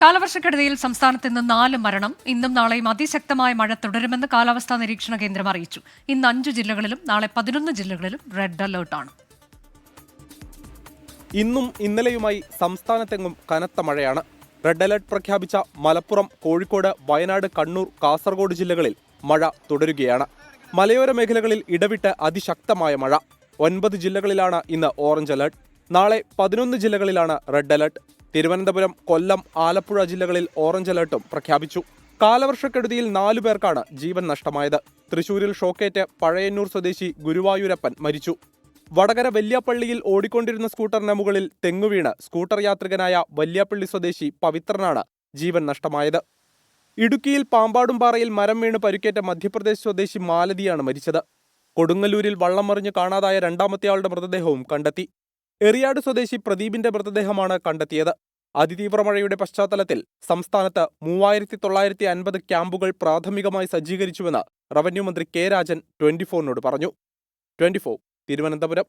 കാലവർഷക്കെടുതിയിൽ സംസ്ഥാനത്ത് ഇന്ന് 4 മരണം. ഇന്നും നാളെയും അതിശക്തമായ മഴ തുടരുമെന്ന് കാലാവസ്ഥാ നിരീക്ഷണ കേന്ദ്രം അറിയിച്ചു. ഇന്ന് 5 ജില്ലകളിലും നാളെ 11 ജില്ലകളിലും റെഡ് അലർട്ടാണ്. ഇന്നും ഇന്നലെയുമായി സംസ്ഥാനത്തെങ്ങും കനത്ത മഴയാണ്. റെഡ് അലർട്ട് പ്രഖ്യാപിച്ച മലപ്പുറം, കോഴിക്കോട്, വയനാട്, കണ്ണൂർ, കാസർഗോഡ് ജില്ലകളിൽ മഴ തുടരുകയാണ്. മലയോര മേഖലകളിൽ ഇടവിട്ട് അതിശക്തമായ മഴ. 9 ജില്ലകളിലാണ് ഇന്ന് ഓറഞ്ച് അലർട്ട്. നാളെ 11 ജില്ലകളിലാണ് റെഡ് അലർട്ട്. തിരുവനന്തപുരം, കൊല്ലം, ആലപ്പുഴ ജില്ലകളിൽ ഓറഞ്ച് അലർട്ടും പ്രഖ്യാപിച്ചു. കാലവർഷക്കെടുതിയിൽ 4 പേർക്കാണ് ജീവൻ നഷ്ടമായത്. തൃശൂരിൽ ഷോക്കേറ്റ് പഴയന്നൂർ സ്വദേശി ഗുരുവായൂരപ്പൻ മരിച്ചു. വടകര വല്യാപ്പള്ളിയിൽ ഓടിക്കൊണ്ടിരുന്ന സ്കൂട്ടറിന് മുകളിൽ തെങ്ങുവീണ് സ്കൂട്ടർ യാത്രികനായ വല്യാപ്പള്ളി സ്വദേശി പവിത്രനാണ് ജീവൻ നഷ്ടമായത്. ഇടുക്കിയിൽ പാമ്പാടുംപാറയിൽ മരം വീണ് പരിക്കേറ്റ മധ്യപ്രദേശ് സ്വദേശി മാലതിയാണ് മരിച്ചത്. കൊടുങ്ങല്ലൂരിൽ വള്ളം മറിഞ്ഞ് കാണാതായ രണ്ടാമത്തെയാളുടെ മൃതദേഹവും കണ്ടെത്തി. എറിയാട് സ്വദേശി പ്രദീപിന്റെ മൃതദേഹമാണ് കണ്ടെത്തിയത്. അതിതീവ്ര മഴയുടെ പശ്ചാത്തലത്തിൽ സംസ്ഥാനത്ത് 3950 ക്യാമ്പുകൾ പ്രാഥമികമായി സജ്ജീകരിച്ചുവെന്ന് റവന്യൂ മന്ത്രി കെ രാജൻ 24നോട് പറഞ്ഞു. 24 തിരുവനന്തപുരം.